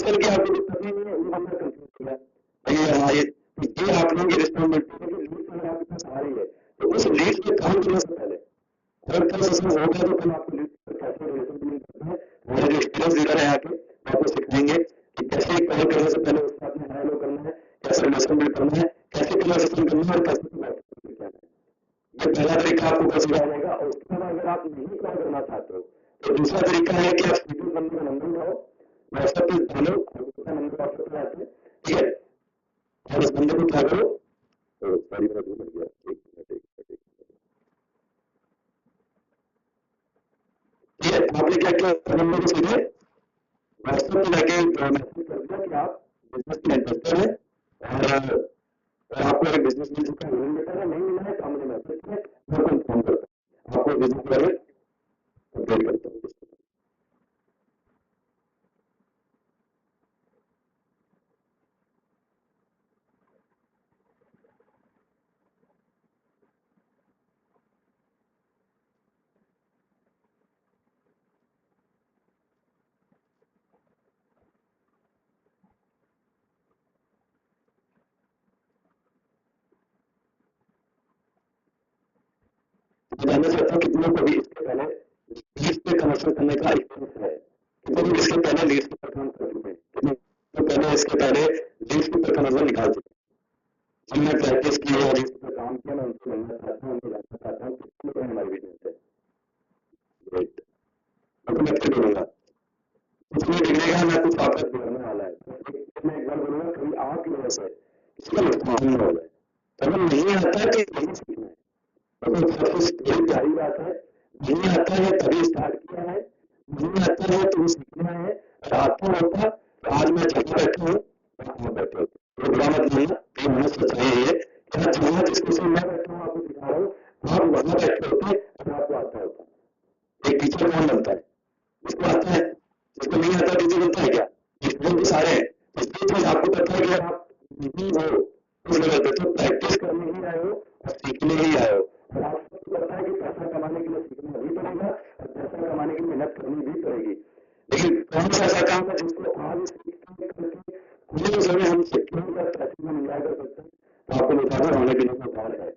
Close करके आपको दिक्कत नहीं है, वो बंदा कंफ्यूज हो गया भैया हाँ ये आप लोगों की रिस्पॉन्सिबिलिटी है कि लीड अगर आपके पास आ रही है तो उस लीड पे काम करने से पहले अगर कल सस्पेंस हो गया तो कल आपको लीड पर कैसे रिलेशन बिल्ड करना है, हमारे जो एक्सपीरियंस लीडर है आके आपको सिखाएंगे कि कैसे कॉल करने से पहले उसके साथ में डायलॉग करना है, कैसे रिलेशन बिल्ड करना है, कैसे कन्वर्सेशन करना है और कैसे कम्युनिकेशन करना है। ये पहला तरीका आपको कल सिखाया जाएगा। और उसके बाद अगर आप नहीं कॉल करना चाहते हो तो दूसरा तरीका है कि आप सीधे बंदे का नंबर उठाओ, व्हाट्सएप पे डालो, आपका नंबर व्हाट्सएप पे आते हैं, ठीक है, और उस बंदे को क्या करो, सॉरी मेरा भूल गया, एक मिनट ठीक है, आपने क्या किया, नंबर को सीधे व्हाट्सएप पे जाके मैसेज कर दिया कि आप बिजनेस में इंटरेस्टेड है और आपको अगर बिजनेस मिल चुका है, नहीं मिला है, नहीं मिला है तो हमने मैसेज किया, मैं आपको इन्फॉर्म करता हूँ, आपको बिजनेस के बारे में अपडेट करता हूँ। मैं जानना चाहता हूँ कितनों को भी इसके पहले लीज पे कन्वर्शन करने का एक्सपीरियंस है, कितने लोग इसके पहले लीज पे काम कर चुके हैं, कितने तो पहले इसके पहले लीज पे कन्वर्शन निकाल चुके हैं, जिनने प्रैक्टिस की है लीज पे काम किया, मैं उनको मिलना चाहता हूँ, उनको जानना चाहता हूँ कितने लोग हमारे बिजनेस है। ग्रेट, मैं तो बोलूंगा कुछ नहीं बिगड़ेगा, मैं कुछ वापस बिगड़ने वाला है, मैं एक बार बोलूंगा कभी आपकी वजह से किसी का नुकसान न हो जाए, अगर नहीं आता है तो यही सीखना है, मतलब सबसे बड़ी प्यारी बात है, नहीं आता है तभी स्टार्ट किया है, नहीं आता है तो सीखना है, और आता होता तो आज मैं जहाँ बैठा हूँ वहाँ बैठे होते, तो बुरा मत मानना, ये होना सच्चाई है कि आज जहाँ जिस कुर्सी में मैं बैठा हूँ आपको दिखा रहा हूँ, आप वहाँ बैठे होते अगर आपको आता होता। एक टीचर कौन बनता है, जिसको आता है, जिसको नहीं आता टीचर बनता है क्या, स्टूडेंट तो सारे हैं, इसलिए चीज आपको पता है कि अगर आप नहीं हो उस लेवल पे तो प्रैक्टिस करने ही आए हो और सीखने ही आए हो, और आपको पता है कि पैसा कमाने के लिए सीखना भी पड़ेगा और पैसा कमाने की मेहनत करनी भी पड़ेगी, लेकिन कौन सा ऐसा काम है जिसको आज सीखते करके खुले समय हम सिक्योर कर पैसे में एंजॉय कर सकते हैं, तो आपको बताना होने के लिए तैयार है,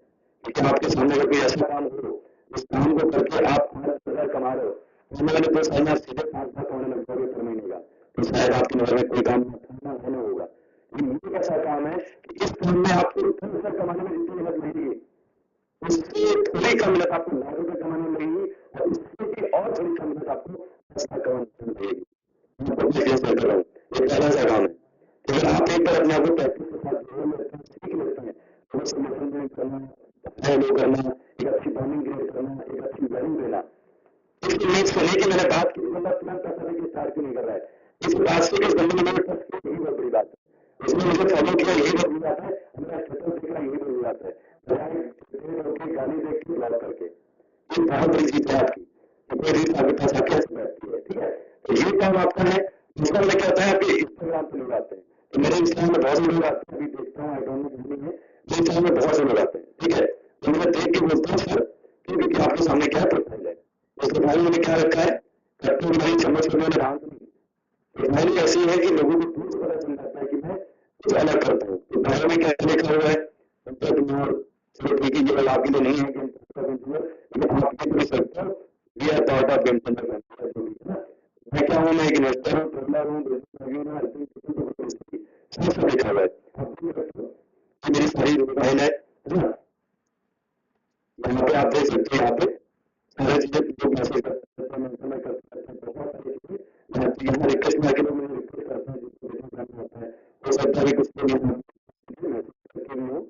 लेकिन आपके सामने अगर कोई ऐसा काम हो जिस काम को करके आप 5,000 कमा रहे हो, आने वाले 2 साल में आप सीधे 5 लाख कमाने लग जाओगे पर महीने का, तो शायद आपकी नजर में कोई काम नहीं होगा, लेकिन ये ऐसा काम है कि इस काम में आपको 10,000 कमाने में जितनी मेहनत लगेगी उससे थोड़ी कम मेहनत आपको लाख रुपए कमाने में लगेगी, और उससे भी और थोड़ी कम मेहनत आपको 10 लाख कमाने में लगेगी। मैं पब्लिक केस कर रहा हूँ, ये पहला सा काम है, तो अगर आप एक बार अपने आप को प्रैक्टिस के साथ जोड़ लेते हैं, सीख लेते हैं, तो समर्थन बिल्ड करना, हेलो करना, एक अच्छी बॉन्डिंग क्रिएट करना, एक अच्छी वैल्यू देना, इस इमेज से नहीं कि मैंने बात की बंदा तुरंत पैसा देके स्टार्ट क्यों नहीं कर रहा है, इस बात से इस बंदे ने मैंने ट्रस्ट किया, यही बहुत बड़ी बात है, इसने मुझे फॉलो किया, यही बहुत बड़ी बात है, मेरा स्टेटस देख रहा यही बड़ी बात है, बजाय गाली देख के ब्लॉक करके, ये बहुत बड़ी चीज है आपकी, तो कोई रील आपके पास आके ऐसे बैठती है, ठीक है, तो ये काम आपका है। दूसरा में क्या होता है आपके इंस्टाग्राम पे लोग आते हैं, तो मेरे इंस्टाग्राम में बहुत से लोग आते हैं, अभी देखता हूँ, आई डोंट नो कितनी है, मेरे इंस्टाग्राम में बहुत से लोग आते हैं, ठीक है, तो मैं देख के बोलता हूँ सर क्योंकि आपके सामने क्या प्रोफाइल है, उस प्रोफाइल में क्या रखा है, करते हुए नहीं चम्मच करने वाले डांस नहीं, प्रोफाइल ऐसी है कि लोगों को दूर से पता चल जाता है कि मैं कुछ अलग करता हूँ, तो बायो में क्या लिखा हुआ है, चलो ठीक है, ये वाला आपके लिए नहीं है लेकिन आप ये कर सकते हो, we are part of game चंद्र, मैं क्या हूँ, मैं एक इन्वेस्टर हूँ, ट्रेडर हूँ, सब लिखा हुआ है, आप मेरी सारी प्रोफाइल है ना, यहाँ पे आप देख सकते हैं, यहाँ पे सारे चीजें लोग मैसेज करते हैं, मैं करता है, बहुत सारी चीजें यहाँ रिक्वेस्ट में आके लोग मुझे रिक्वेस्ट करते हैं, जिसको रिक्वेस्ट करना होता है, हो सकता है कुछ लोग यहाँ करके भी हो,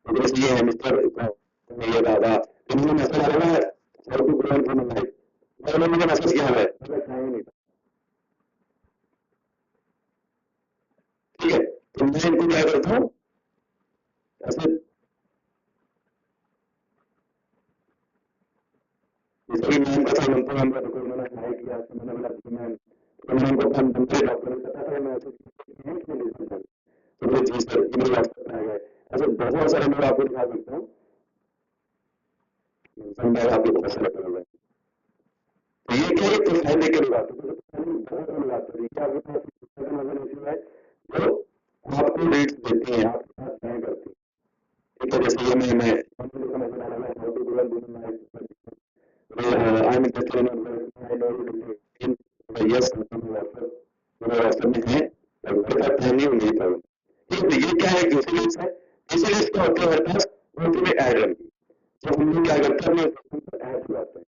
जैसे ये है मिस्टर ये दादा, इन्होंने मैसेज डाला है सर को ग्रोइंग ह्यूमन लाइफ, मैंने मुझे मैसेज किया है, नहीं था, ठीक है, तो मैं इनको क्या करता हूँ ऐसे, जैसे मैम का था मंत्र मैम का तो उन्होंने हाई किया, तो मैंने बोला कि मैम, तो मैंने उनको अपना नंबर डॉक्टर ने पता था, मैं ऐसे नहीं कि नहीं सर, तो मुझे जी सर ईमेल व्हाट्सएप में आ गए, ऐसे बहुत सारे लोग आपको दिखा सकता हूँ, मैं आपको बहुत सारे कर रहा है, तो ये क्या है, प्रोफाइल देकर लगाते हैं, प्रोफाइल लगाते हैं, ये आपके पास सर्टन ऑर्गेनाइजेशन है जो आपको रेट्स देती है, आपके साथ तय करती है। ठीक है, जैसे ये मैं नजर आ रहा है, how to do I am interested in I know you yes WhatsApp में है, मेरे पास टाइम नहीं होगी प्रॉब्लम। ठीक है, ये क्या है, दूसरी लिस्ट है। तीसरी लिस्ट क्या होती है हमारे पास, वो तुम्हें ऐड रखी, तो हम लोग क्या करते हैं, अपने सिस्टम पर ऐड लगाते हैं।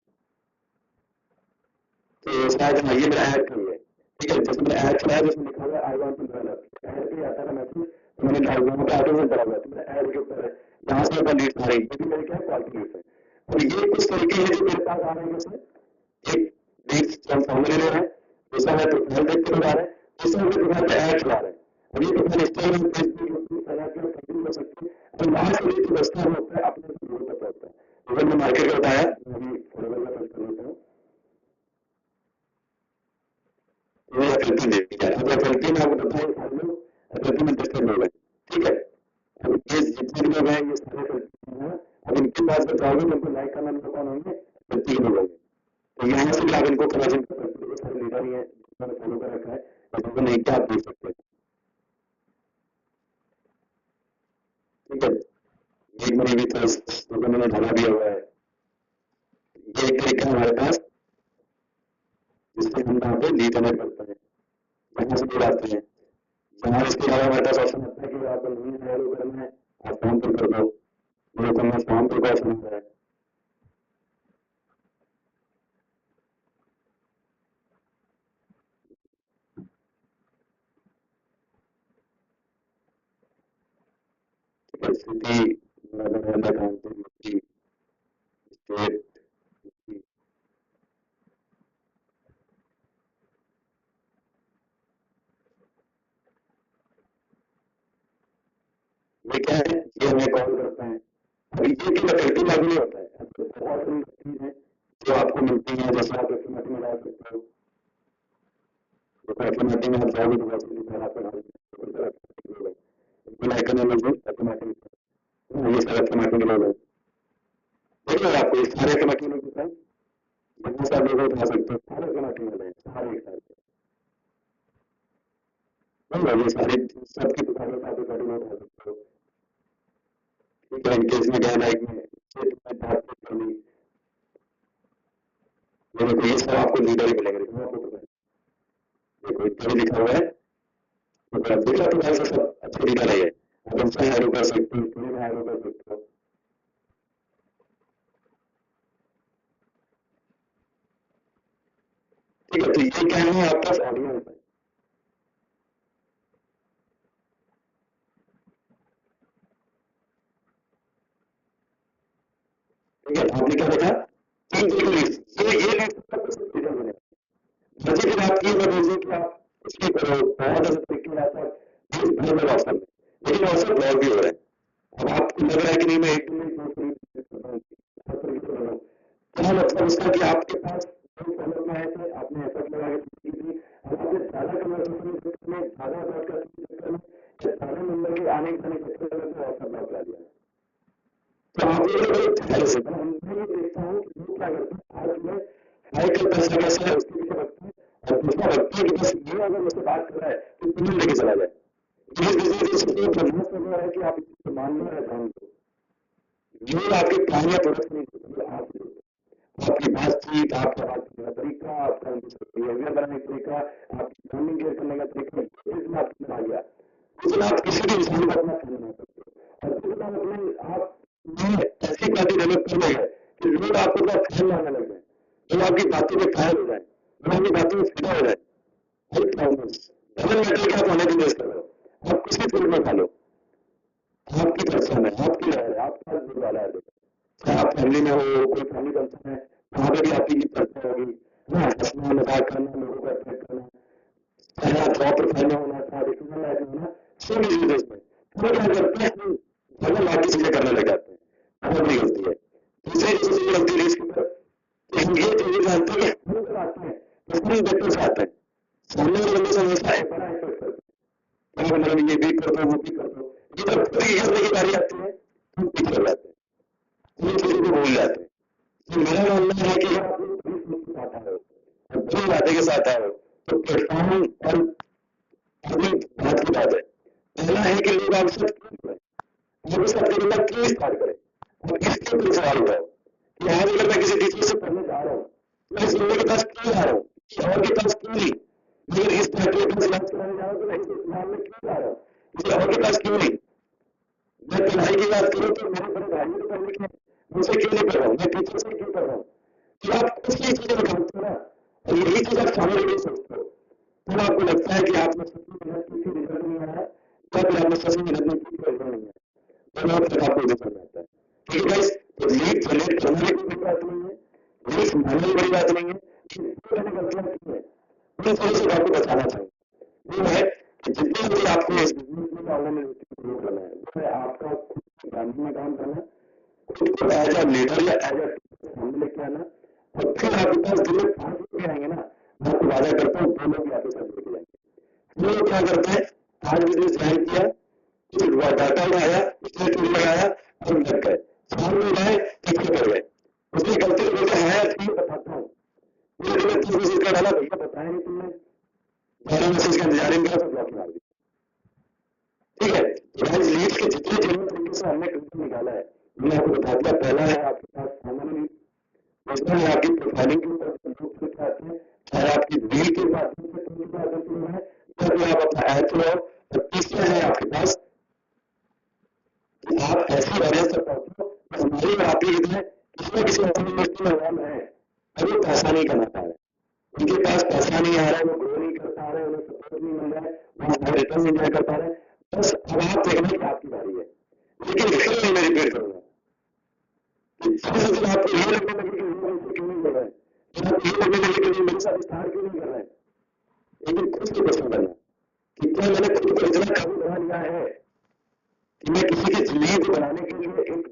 तो शायद हाँ, ये मेरा ऐड कर लिया, ठीक है, जैसे मैंने ऐड कराया, जिसमें लिखा हुआ है I want to develop, add पे आता है मैसेज, तो मैंने डाल दिया, वहाँ पे ऑटोमेटिक डाला हुआ है, तो मेरा ऐड के ऊपर है, यहाँ से मेरे लीड्स आ रही है, ये भी मेरे क्या है, क्वालिटी लीड्स है। और ये कुछ तरीके हैं जो मेरे पास आ रहे हैं, जैसे एक लीड्स हम फॉर्मूले ले रहे हैं, दूसरा है प्रोफाइल देख के लगा रहे हैं, तीसरा है प्रोफाइल पे ऐड चला रहे हैं। अब ये profile Instagram, Facebook, YouTube, continue कर सकते हैं। अब लास्ट में जो बचता है वो होता है अपने ग्रोथ तक होता है। अगर मैं मार्केट का बताया, मैं अभी फॉलोवर का सर्च कर लेता हूँ, ये एफएलपी देखी जाए। अब एफएलपी में आपको बताया, सारे लोग एफएलपी में इंटरेस्टेड लोग हैं, ठीक है। अब ये जितने भी लोग हैं, ये सारे एफएलपी हैं। अब इनके पास बताओगे तो उनको लाइक करना लोग कौन होंगे, एफएलपी के लोग होंगे। तो यहाँ से भी आप इनको कन्वर्जन कर सकते हो, सारे लीडर ही है जिन्होंने फॉलो कर रखा है, जिनको नहीं क्या आप देख सकते हैं, ठीक है। एक मनी भी था, तो मैंने डाला भी हुआ है। ये एक तरीका है हमारे पास, जिससे हम यहाँ पे लीड जनरेट करते हैं, यहाँ से लीड आते हैं। यहाँ इसके अलावा हमारे पास ऑप्शन आता है कि आपको नहीं फॉलो करना है, आप फॉर्म फिल कर दो, मेरे को मैं फॉर्म फिल का ऑप्शन आता है। सिटी, नगर, काउंटी, स्टेट, ये क्या है, ये हमें कॉल करते हैं। अभी ये कि फैकल्टी लागू नहीं होता है, बहुत सारी चीज है जो आपको मिलती है, जैसे आप एफएमआरटी में डाल सकते हो, तो एफएमआरटी में आप जाओगे तो बहुत सारी चीजें आपको डाल सकते हो, लाइकन है मुझे एफएमआरटी, ये सारे एफएमआरटी के लोग हैं, देखिए आपको ये सारे एफएमआरटी लोग दिखा है, जितने सारे लोग उठा सकते हो, सारे एफएमआरटी वाले हैं, सारे एक साथ, ये सारे सबकी दुकानों का एफएमआरटी में उठा सकते हो, ठीक है। इनकेस में गया लाइक में देखो, ये सब आपको लीडर ही मिलेंगे, देखो इतना भी लिखा हुआ है, तो देखा तो ऐसे सब अच्छे लीडर है, आप इनसे हैरो कर सकते हो, स्टोरी में हैरो कर सकते हो, ठीक है। तो ये क्या है, आपके पास ऑडियंस है, ठीक है। आपने क्या देखा, तीन लिस्ट, ये लिस्ट मुझे फिर आप ये बताइए कि आप कुछ भी करो, बहुत ऐसे तरीके आता है देश भर में व्हाट्सएप में, लेकिन व्हाट्सएप ब्लॉक भी हो रहा है। अब आपको लग रहा है कि नहीं मैं एक दिन में क्या मतलब उसका कि आपके पास जो फॉलोअर में आए थे, आपने एफर्ट लगा के की थी, अब आपने ज्यादा कन्वर्सेशन के चक्कर में, ज्यादा ब्रॉडकास्ट के चक्कर में, ज्यादा नंबर के आने के चक्कर में व्हाट्सएप ब्लॉक कर दिया। तो आप ये ध्यान से, मैं ये देखता हूँ कि लोग क्या करते हैं, आज मैं हाई का पैसा कैसा है उसके पीछे रखते हैं, और दूसरा रखते हैं कि बस ये अगर मुझसे बात कर रहा है तो तुम्हें लेके चला जाए। ये बिजनेस प्रमोट कर रहा है कि आप इसको मान लो या जान लो, ये आपके काम या प्रोडक्ट नहीं होते, आपकी बातचीत, आपका बात करने का तरीका, आपका बिहेवियर बनाने का तरीका, आपकी फंडिंग केयर करने का तरीका, इसमें आपको आ गया, इसमें आप किसी भी इंसान को अपना फैन बना सकते हो। और दूसरा मतलब आप ऐसी क्वालिटी डेवलप कर रहे हैं कि लोग आपको अपना फैन मानने लग जाए, लोग आपकी बातों में कायल हो जाए, लोग आपकी बातों में फिदा हो जाए। हर प्रॉब्लम्स डबल मैटर कि आप ऑनलाइन बिजनेस कर रहे हो, आप किसी फील्ड में खा लो, आपकी पर्सन है, आपकी लहर है, आपके पास जुड़ वाला है, चाहे आप फैमिली में हो, कोई फैमिली फंक्शन है, वहां पर भी आपकी ये चर्चा होगी, हंसना, मजाक करना, लोगों को अट्रैक्ट करना, चाहे आप जॉब प्रोफाइल में होना, चाहे रिक्रूटमेंट लाइफ में होना, सब बिजनेस में तो क्या करते हैं, हम भगवान लाख की चीजें करने लग जाते हैं, बहुत बड़ी गलती है। दूसरी चीज गलती है इसके ऊपर, हम ये चीजें जानते हैं कि हम आते हैं, हम बेटर से आते हैं, सामने वाले बंदे से हमेशा बड़ा एक्सपेक्ट करते हैं, मतलब ये भी कर दो, वो भी कर दो, ये जब पूरी करने की बारी आती है तो हम पीछे हो जाते हैं, ये चीजों को भूल जाते हैं। तो मेरा मानना है कि आप आता है और बड़े इरादे के साथ आए हो तो प्लेटफॉर्म और अगली बात की बात है। पहला है कि लोग आपसे क्यों जुड़े, आप उस सबसे पहला क्यों स्टार्ट करें। अब इसके ऊपर सवाल उठाओ कि आज अगर मैं किसी टीचर से पढ़ने जा रहा हूँ तो इस लोगों के पास क्यों जा रहा हूँ, और के पास क्यों नहीं, लेकिन इस पार्टी के पास इलाज कराने जा रहा हूँ तो मैं इस इस्लाम में क्यों जा रहा हूँ, किसी और के पास क्यों नहीं। मैं पढ़ाई की बात करूँ तो मेरे बड़े भाई ने पढ़ने के मुझसे क्यों नहीं पढ़ रहा हूँ, मैं टीचर से क्यों पढ़ रहा हूँ। तो आप कुछ ये चीजें निकालते हो ना, और यही चीज आप सामने नहीं सोचते हो, तब आपको लगता है कि आपने सच में मेहनत की थी, रिजल्ट नहीं आया, या फिर आपने सच में मेहनत नहीं की थी, रिजल्ट नहीं आया, दोनों तक आपको रिजल्ट मिल जाता है। ठीक है गाइस, तो लीड जनरेट करना भी कोई बड़ी बात नहीं है, लीड संभालना भी बड़ी बात नहीं है, मैंने गलतियां की है उन सब से आपको बचाना चाहिए। वो है कि जितने भी आपको इस बिजनेस में डालने में ग्रो करना है, वो है आपका खुद की ब्रांडिंग में काम करना, खुद को एज अ लीडर या एज अ सामने लेके आना, और फिर आपके पास दिन में 5 लोग आएंगे ना, मैं आपको वादा करता हूँ 2 लोग आपके साथ लेके जाएंगे। वो लोग क्या करते हैं, आज बिजनेस ज्वाइन किया, कुछ डाटा उठाया, उसने टूल लगाया और लग गए, सामने गए पीछे कर गए, उसकी गलती को बोलते हैं ठीक बताता हूँ, पूरे दिन में 30 मैसेज का डाला, भैया बताया नहीं तुमने, 12 मैसेज का इंतजार नहीं किया तो ब्लॉक मार दी। ठीक है, तो गाइस लीड्स के जितने जेन्युइन तरीके से हमने क्लियर निकाला है, मैंने आपको बता दिया। पहला है आपके पास कॉमन लीड, दूसरा है आपकी प्रोफाइलिंग के ऊपर लोग क्लिक आते हैं, चाहे आपकी रील के माध्यम से क्लिक आते हैं, तब आप अपना ऐड चलाओ, और तीसरा है आपके पास कि आप ऐसी ऑडियंस तक पहुंचो हमारी और आपकी कितने किसी न किसी इंडस्ट्री में इन्वॉल्व है, और वो पैसा नहीं कमा पा रहे, उनके पास पैसा नहीं आ रहा है, वो ग्रो नहीं कर पा रहे, उन्हें सपोर्ट नहीं मिल रहा है, वो रिटर्न नहीं कर पा रहे, बस अब आप देखना कि आपकी बारी है। लेकिन फिर नहीं मैं रिपीट करूंगा, आपको ये लगने लगे कि वो क्यों नहीं कर रहे हैं, आपको ये लगने लगे कि मेरे साथ विस्तार क्यों नहीं कर रहे हैं, लेकिन खुद को प्रश्न करना कि क्या मैंने खुद को इतना काबू बना लिया है कि मैं किसी की जिंदगी को बनाने के लिए एक